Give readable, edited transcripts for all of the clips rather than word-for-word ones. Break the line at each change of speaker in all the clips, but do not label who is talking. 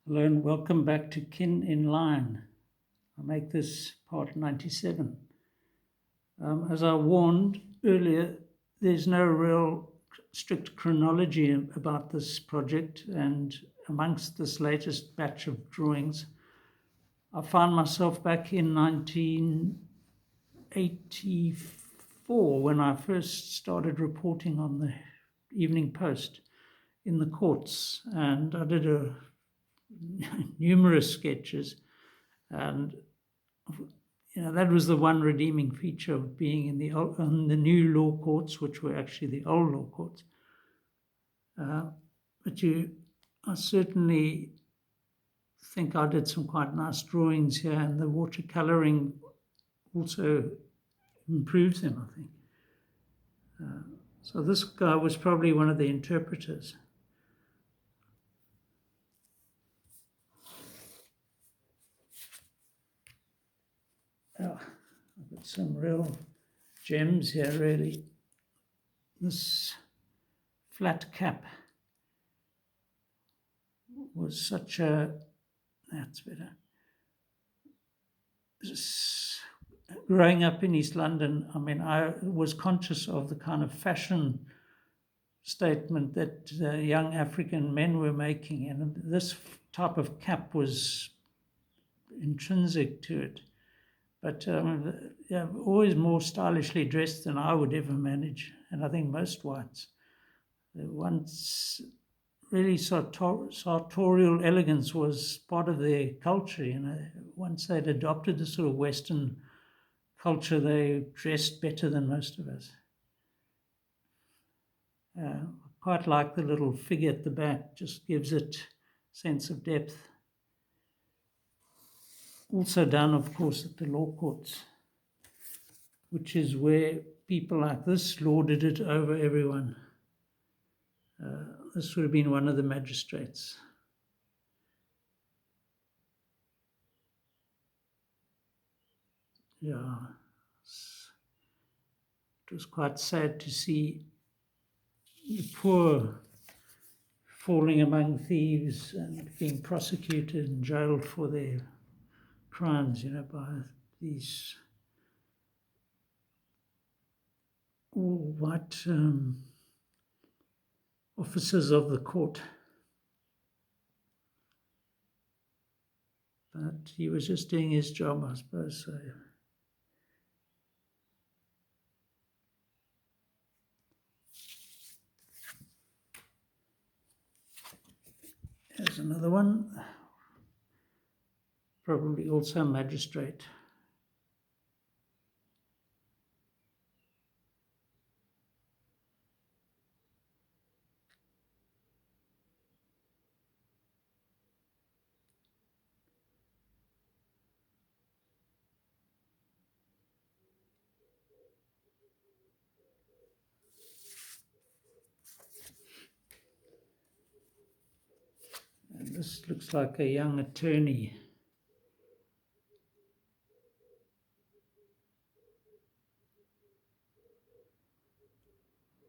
Hello and welcome back to Kin in Line. I make this part 97. As I warned earlier, there's no real strict chronology about this project, and amongst this latest batch of drawings, I found myself back in 1984 when I first started reporting on the Evening Post in the courts, and I did numerous sketches, and that was the one redeeming feature of being in the new law courts, which were actually the old law courts. But I certainly think I did some quite nice drawings here, and the watercoloring also improves them, I think. So this guy was probably one of the interpreters. I've got some real gems here, really. This flat cap was such a, that's better. Growing up in East London, I mean, I was conscious of the kind of fashion statement that young African men were making, and this type of cap was intrinsic to it. But always more stylishly dressed than I would ever manage, and I think most whites. Once really sartorial elegance was part of their culture. Once they'd adopted the sort of Western culture, they dressed better than most of us. Quite like the little figure at the back, just gives it a sense of depth. Also done, of course, at the law courts, which is where people like this lorded it over everyone. This would have been one of the magistrates. Yeah, it was quite sad to see the poor falling among thieves and being prosecuted and jailed for their crimes, by these all white officers of the court. But he was just doing his job, I suppose. So here's another one, probably also magistrate. And this looks like a young attorney.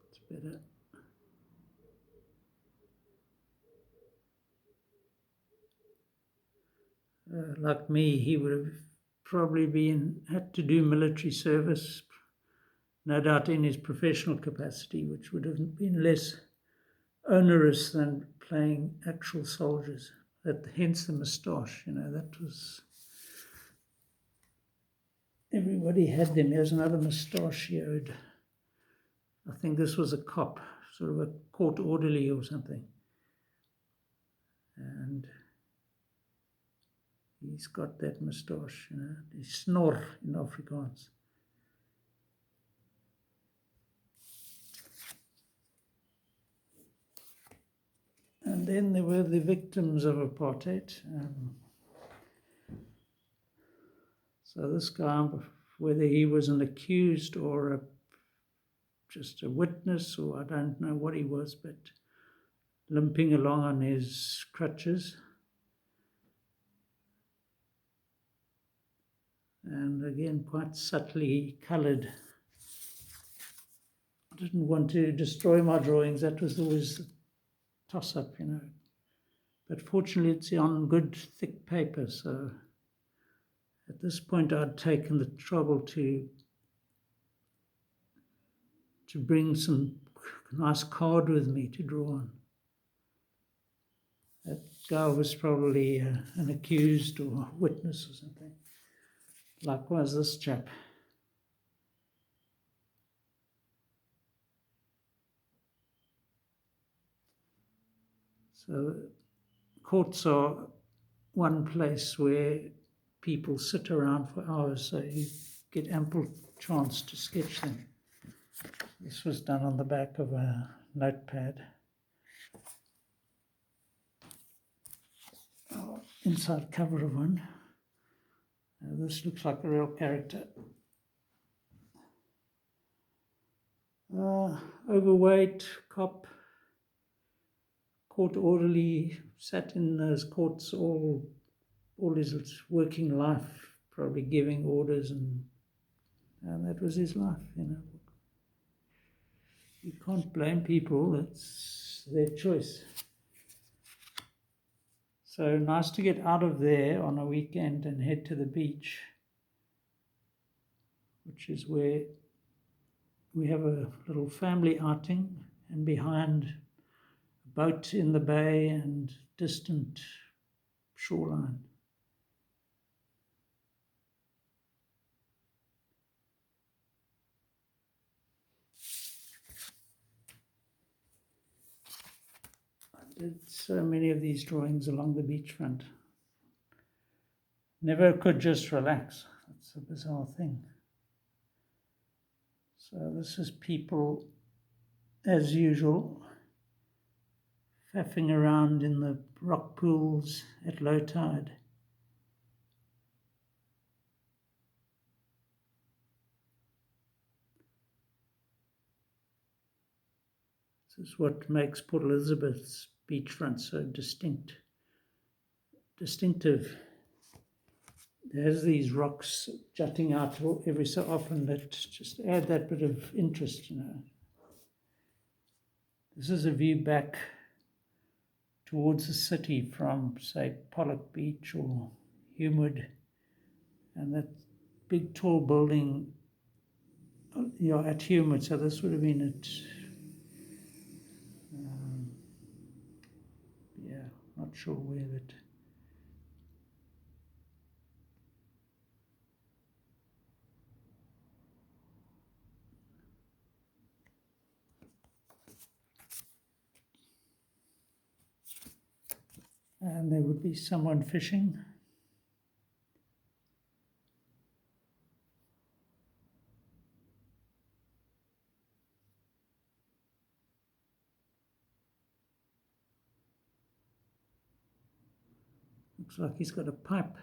It's better. Like me, he would have probably had to do military service, no doubt in his professional capacity, which would have been less onerous than playing actual soldiers. Hence the moustache, that was, everybody had them. There's another mustachioed. I think this was a cop, sort of a court orderly or something. And he's got that moustache, the snor in Afrikaans. And then there were the victims of apartheid. So this guy, whether he was an accused or just a witness, or I don't know what he was, but limping along on his crutches. And again, quite subtly coloured. I didn't want to destroy my drawings. That was always the toss-up, But fortunately it's on good thick paper, so at this point I'd taken the trouble to bring some nice card with me to draw on. That guy was probably an accused or witness or something. Likewise this chap. So courts are one place where people sit around for hours, so you get ample chance to sketch them. This was done on the back of a notepad. Inside cover of one. This looks like a real character. Overweight, cop, court orderly, sat in those courts all his working life, probably giving orders, and that was his life, you know. You can't blame people, it's their choice. So nice to get out of there on a weekend and head to the beach, which is where we have a little family outing, and behind a boat in the bay and distant shoreline. I did so many of these drawings along the beachfront. Never could just relax. That's a bizarre thing. So this is people, as usual, faffing around in the rock pools at low tide. This is what makes Port Elizabeth's beachfront so distinctive. There's these rocks jutting out every so often that just add that bit of interest, you know. This is a view back towards the city from, say, Pollock Beach or Humewood, and that big tall building, at Humewood. So this would have been at, not sure where, but and there would be someone fishing. Looks like he's got a pipe.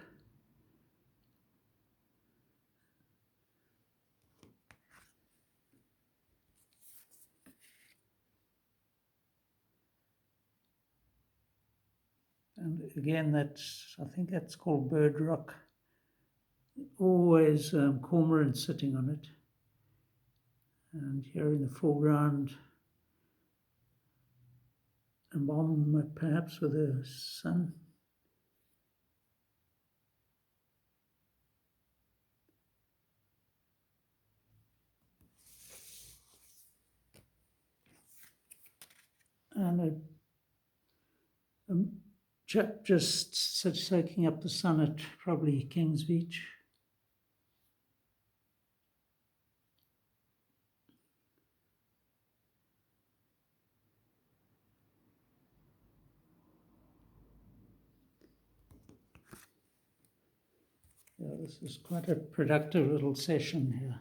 And again, I think that's called Bird Rock. Always cormorant sitting on it. And here in the foreground, a mom perhaps with her son. And a chap just soaking up the sun at probably King's Beach. Yeah, this is quite a productive little session here.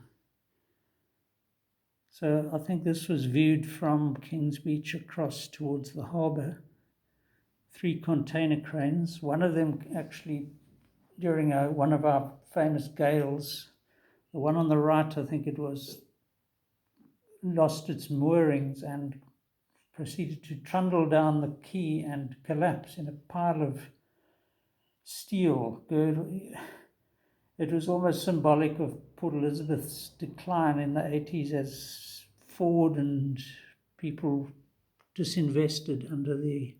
So I think this was viewed from King's Beach across towards the harbour. 3 container cranes, one of them actually during one of our famous gales. The one on the right, I think it was, lost its moorings and proceeded to trundle down the quay and collapse in a pile of steel. It was almost symbolic of Port Elizabeth's decline in the 80s as Ford and people disinvested under the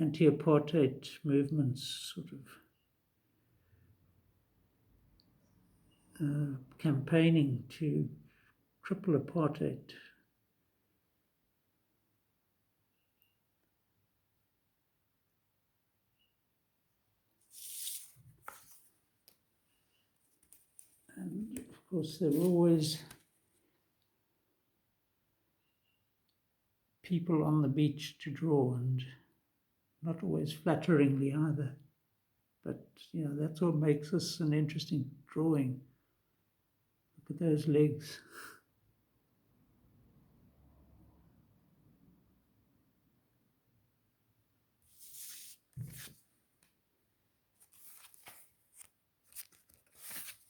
anti-apartheid movements sort of campaigning to cripple apartheid. And of course, there were always people on the beach to draw, and not always flatteringly either. But, you know, that's what makes this an interesting drawing. Look at those legs.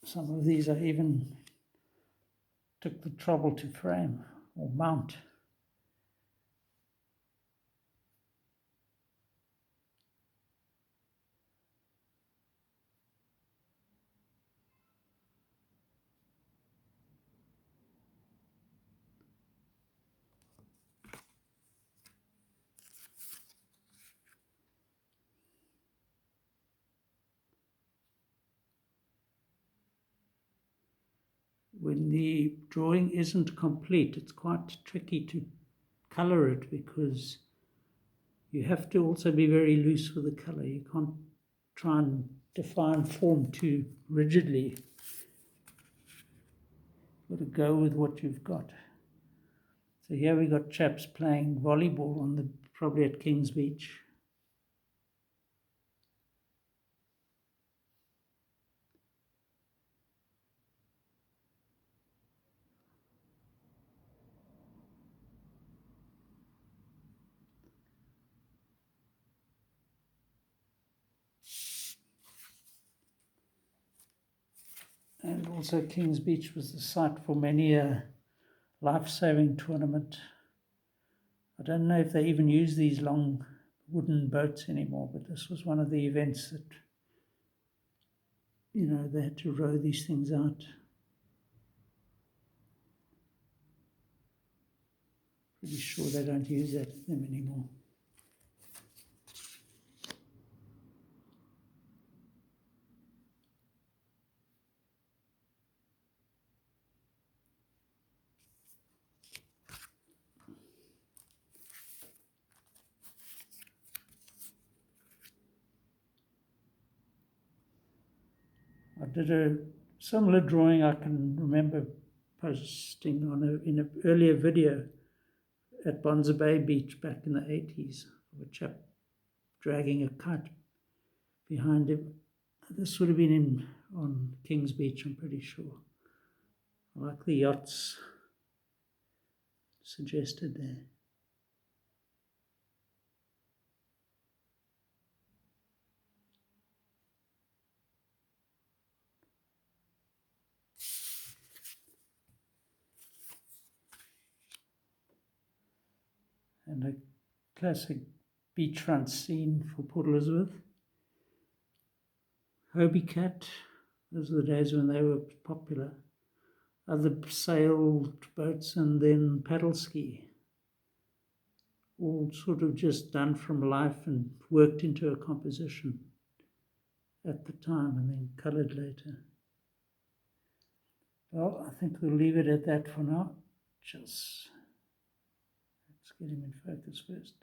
Some of these I even took the trouble to frame or mount. When the drawing isn't complete, it's quite tricky to color it because you have to also be very loose with the color. You can't try and define form too rigidly. You've got to go with what you've got. So here we got chaps playing volleyball probably at King's Beach. And also King's Beach was the site for many a life-saving tournament. I don't know if they even use these long wooden boats anymore, but this was one of the events that, you know, they had to row these things out. Pretty sure they don't use them anymore. I did a similar drawing I can remember posting in an earlier video at Bonza Bay Beach back in the 80s of a chap dragging a kite behind him. This would have been on King's Beach, I'm pretty sure. I like the yachts suggested there. And a classic beachfront scene for Port Elizabeth. Hobie Cat, those are the days when they were popular. Other sailed boats and then paddle ski. All sort of just done from life and worked into a composition at the time and then coloured later. Well, I think we'll leave it at that for now. Let's get him in focus first.